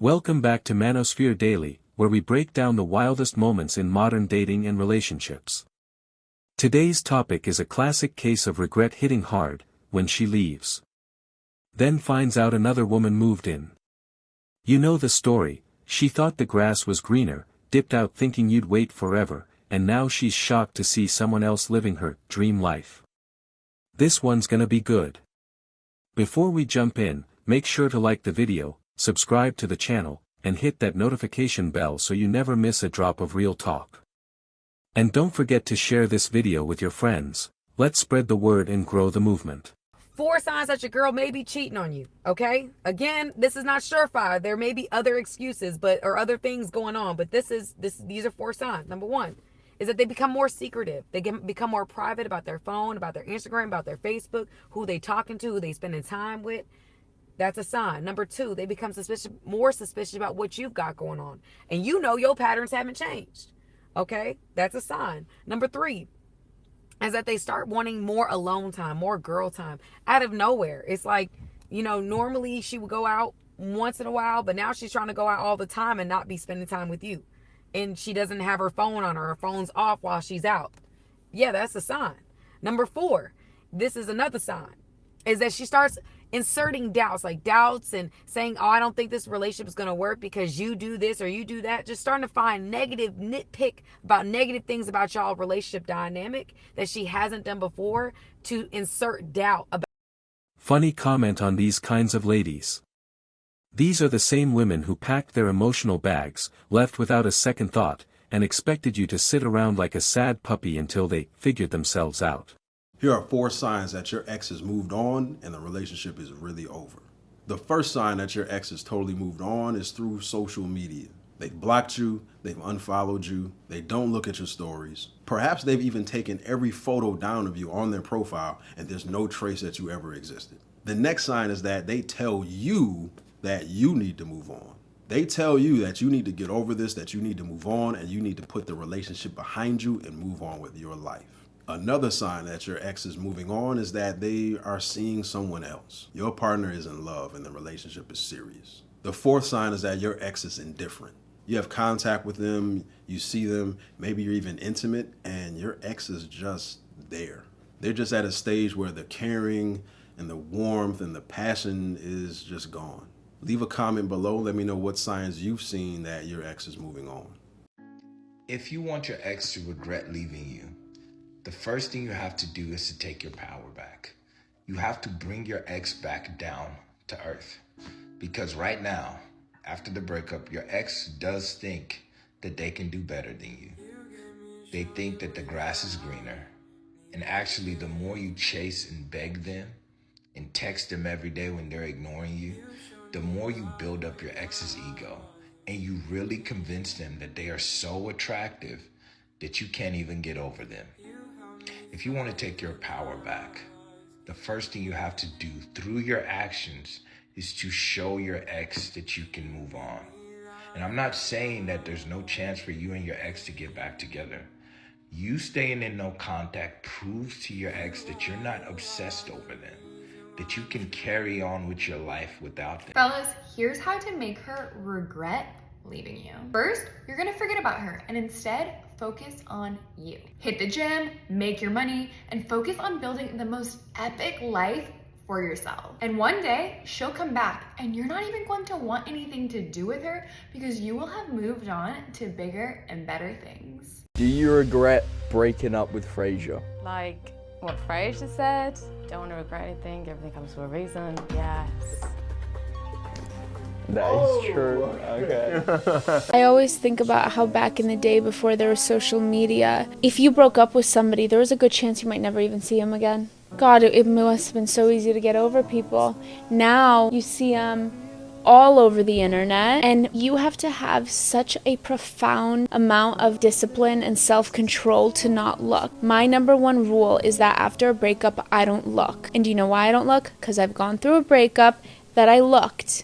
Welcome back to Manosphere Daily, where we break down the wildest moments in modern dating and relationships. Today's topic is a classic case of regret hitting hard, when she leaves. Then finds out another woman moved in. You know the story, she thought the grass was greener, dipped out thinking you'd wait forever, and now she's shocked to see someone else living her dream life. This one's gonna be good. Before we jump in, make sure to like the video, subscribe to the channel, and hit that notification bell so you never miss a drop of real talk. And don't forget to share this video with your friends. Let's spread the word and grow the movement. 4 signs that your girl may be cheating on you, okay? Again, this is not surefire. There may be other excuses or other things going on, but these are 4 signs. Number 1 is that they become more secretive. They become more private about their phone, about their Instagram, about their Facebook, who they talking to, who they spending time with. That's a sign. Number 2, they become more suspicious about what you've got going on. And you know your patterns haven't changed, okay? That's a sign. Number 3 is that they start wanting more alone time, more girl time, out of nowhere. It's like, normally she would go out once in a while, but now she's trying to go out all the time and not be spending time with you. And she doesn't have her phone on her. Her phone's off while she's out. Yeah, that's a sign. Number 4, this is another sign, is that she starts inserting doubts and saying, oh, I don't think this relationship is going to work because you do this or you do that. Just starting to find nitpick about negative things about y'all relationship dynamic that she hasn't done before to insert doubt about. Funny comment on these kinds of ladies. These are the same women who packed their emotional bags, left without a second thought, and expected you to sit around like a sad puppy until they figured themselves out. Here are 4 signs that your ex has moved on and the relationship is really over. The first sign that your ex has totally moved on is through social media. They've blocked you, they've unfollowed you, they don't look at your stories. Perhaps they've even taken every photo down of you on their profile and there's no trace that you ever existed. The next sign is that they tell you that you need to move on. They tell you that you need to get over this, that you need to move on, and you need to put the relationship behind you and move on with your life. Another sign that your ex is moving on is that they are seeing someone else. Your partner is in love and the relationship is serious. The 4th sign is that your ex is indifferent. You have contact with them, you see them, maybe you're even intimate, and your ex is just there. They're just at a stage where the caring and the warmth and the passion is just gone. Leave a comment below, let me know what signs you've seen that your ex is moving on. If you want your ex to regret leaving you, the first thing you have to do is to take your power back. You have to bring your ex back down to earth. Because right now, after the breakup, your ex does think that they can do better than you. They think that the grass is greener. And actually, the more you chase and beg them and text them every day when they're ignoring you, the more you build up your ex's ego. And you really convince them that they are so attractive that you can't even get over them. If you want to take your power back, the first thing you have to do through your actions is to show your ex that you can move on. And I'm not saying that there's no chance for you and your ex to get back together. You staying in no contact proves to your ex that you're not obsessed over them, that you can carry on with your life without them. Fellas, here's how to make her regret leaving you. First, you're gonna forget about her and instead focus on you. Hit the gym, make your money, and focus on building the most epic life for yourself. And one day, she'll come back and you're not even going to want anything to do with her because you will have moved on to bigger and better things. Do you regret breaking up with Frazier? Like what Frazier said, don't want to regret anything, everything comes to a reason, yes. That is true. Okay. I always think about how back in the day before there was social media, if you broke up with somebody, there was a good chance you might never even see him again. God, it must have been so easy to get over people. Now you see them all over the internet, and you have to have such a profound amount of discipline and self-control to not look. My number 1 rule is that after a breakup, I don't look. And do you know why I don't look? Because I've gone through a breakup that I looked.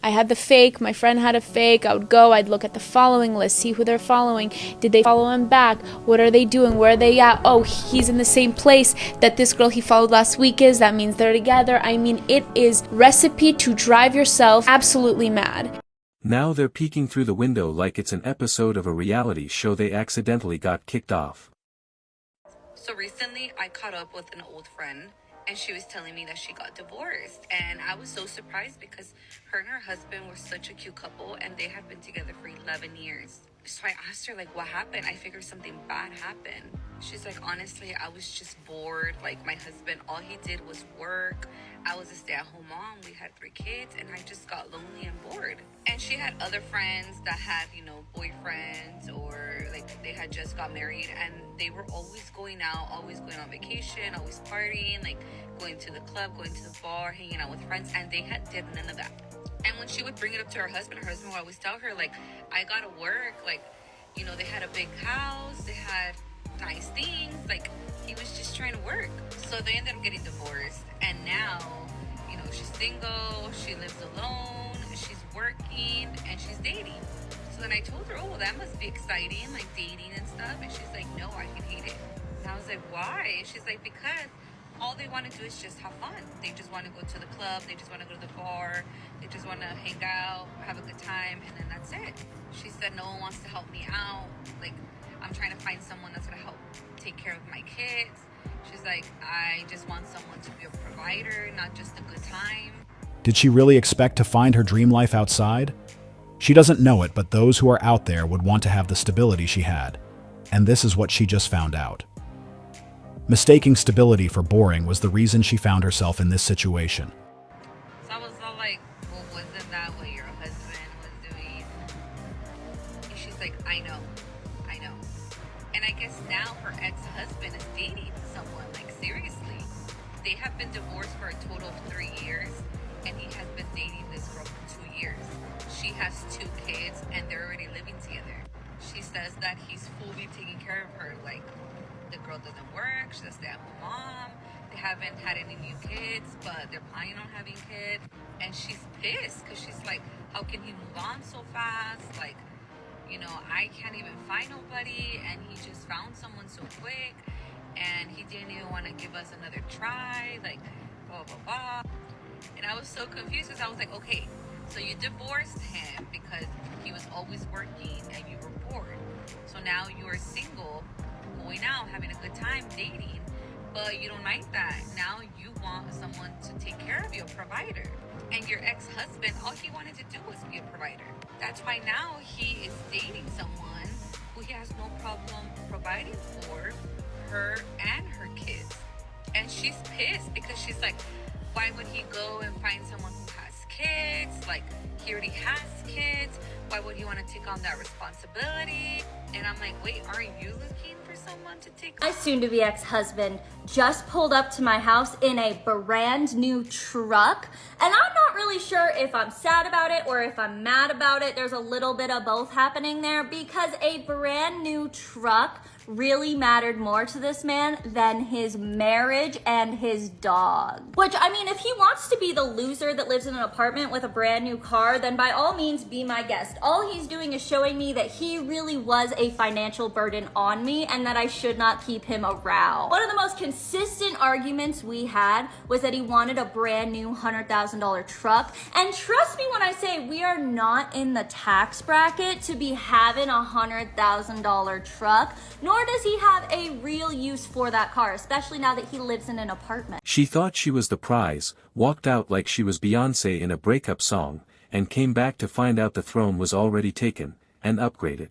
I had the fake, my friend had a fake, I would go, I'd look at the following list, see who they're following, did they follow him back, what are they doing, where are they at, oh, he's in the same place that this girl he followed last week is, that means they're together. I mean, it is recipe to drive yourself absolutely mad. Now they're peeking through the window like it's an episode of a reality show they accidentally got kicked off. So recently I caught up with an old friend and she was telling me that she got divorced, and I was so surprised because her and her husband were such a cute couple and they had been together for 11 years. So I asked her, like, what happened? I figured something bad happened. She's like, honestly, I was just bored. Like, my husband, all he did was work. I was a stay-at-home mom. We had 3 kids, and I just got lonely and bored. And she had other friends that had, you know, boyfriends, or like they had just got married, and they were always going out, always going on vacation, always partying, like going to the club, going to the bar, hanging out with friends, and they did none of that. And when she would bring it up to her husband would always tell her, like, I gotta work. Like, you know, they had a big house, they had nice things, like, he was just trying to work. So they ended up getting divorced, and now, you know, she's single, she lives alone, she's working, and she's dating. So then I told her, oh, well, that must be exciting, like dating and stuff. And she's like, no, I can hate it. And I was like, why? And she's like, because all they want to do is just have fun. They just want to go to the club, they just want to go to the bar, they just want to hang out, have a good time, and then that's it. She said, no one wants to help me out. Like, I'm trying to find someone that's going to help take care of my kids. She's like, I just want someone to be a provider, not just a good time. Did she really expect to find her dream life outside? She doesn't know it, but those who are out there would want to have the stability she had. And this is what she just found out. Mistaking stability for boring was the reason she found herself in this situation. So I was all like, well, wasn't that what your husband was doing? And she's like, I know. And I guess now her ex-husband is dating someone, like, seriously. They have been divorced for a total of 3 years, and he has been dating this girl for 2 years. She has 2 kids, and they're already living together. She says that he's fully taking care of her, like, the girl doesn't work, she's a stay-at-home mom, they haven't had any new kids, but they're planning on having kids, and she's pissed, because she's like, how can he move on so fast? Like, you know, I can't even find nobody, and he just found someone so quick, and he didn't even want to give us another try, like, blah, blah, blah. And I was so confused, because I was like, okay, so you divorced him because he was always working and you were bored. So now you are single, going out, having a good time, dating, but you don't like that. Now you want someone to take care of you, a provider. And your ex-husband, all he wanted to do was be a provider. That's why now he is dating someone who he has no problem providing for her and her kids. And she's pissed because she's like, why would he go and find someone who has kids? Like, he already has kids. Why would he want to take on that responsibility? And I'm like, wait, aren't you looking for someone to take on? My soon-to-be ex-husband just pulled up to my house in a brand new truck, and I'm not really sure if I'm sad about it or if I'm mad about it. There's a little bit of both happening there, because a brand new truck really mattered more to this man than his marriage and his dog. Which, I mean, if he wants to be the loser that lives in an apartment with a brand new car, then by all means be my guest. All he's doing is showing me that he really was a financial burden on me and that I should not keep him around. One of the most consistent arguments we had was that he wanted a brand new $100,000 truck. And trust me when I say we are not in the tax bracket to be having a $100,000 truck, nor does he have a real use for that car, especially now that he lives in an apartment. She thought she was the prize, walked out like she was Beyoncé in a breakup song, and came back to find out the throne was already taken and upgraded.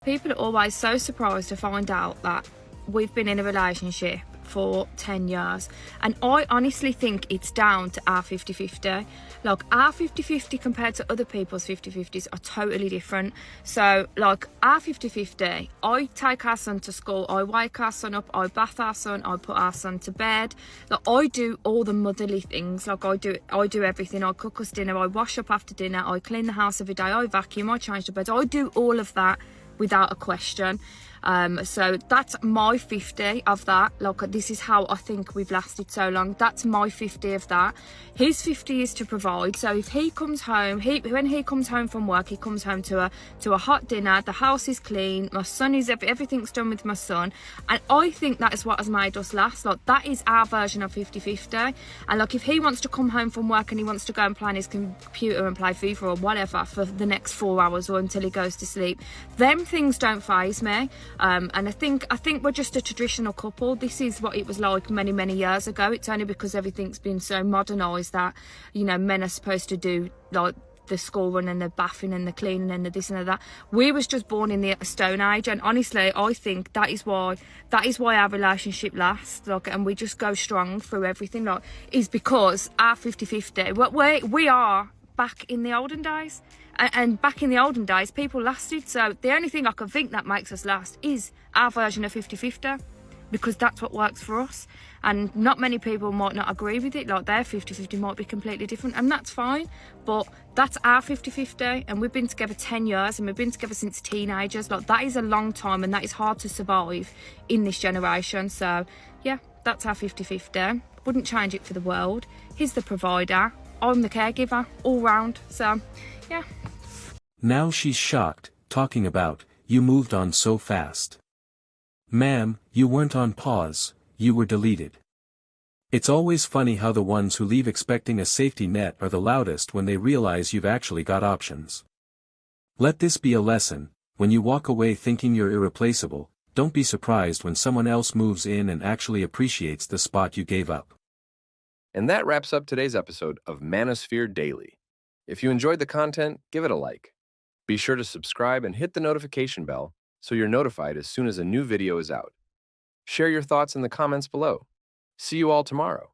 People are always so surprised to find out that we've been in a relationship for 10 years, and I honestly think it's down to our 50-50. Like, our 50-50 compared to other people's 50-50s are totally different. So, like, our 50-50, I take our son to school, I wake our son up, I bath our son, I put our son to bed. Like, I do all the motherly things. Like, I do everything. I cook us dinner, I wash up after dinner, I clean the house every day, I vacuum, I change the beds, I do all of that without a question. So that's my 50 of that. Like, this is how I think we've lasted so long. That's my 50 of that. His 50 is to provide. So if he comes home, when he comes home from work, he comes home to a hot dinner, the house is clean, my son is, everything's done with my son, and I think that is what has made us last. Like, that is our version of 50-50. And like, if he wants to come home from work and he wants to go and play on his computer and play FIFA or whatever for the next 4 hours or until he goes to sleep, them things don't faze me. And I think we're just a traditional couple. This is what it was like many years ago. It's only because everything's been so modernised that, you know, men are supposed to do like the school run and the bathing and the cleaning and the this and the that. We was just born in the Stone Age, and honestly I think that is why our relationship lasts, like, and we just go strong through everything, like, is because our 50-50, we are back in the olden days, and back in the olden days people lasted. So the only thing I can think that makes us last is our version of 50-50, because that's what works for us. And not many people might not agree with it, like their 50-50 might be completely different, and that's fine, but that's our 50-50, and we've been together 10 years, and we've been together since teenagers. Like, that is a long time, and that is hard to survive in this generation. So yeah, that's our 50-50. Wouldn't change it for the world. He's the provider, I'm the caregiver, all round. So yeah. Now she's shocked, talking about, you moved on so fast. Ma'am, you weren't on pause, you were deleted. It's always funny how the ones who leave expecting a safety net are the loudest when they realize you've actually got options. Let this be a lesson: when you walk away thinking you're irreplaceable, don't be surprised when someone else moves in and actually appreciates the spot you gave up. And that wraps up today's episode of Manosphere Daily. If you enjoyed the content, give it a like. Be sure to subscribe and hit the notification bell so you're notified as soon as a new video is out. Share your thoughts in the comments below. See you all tomorrow.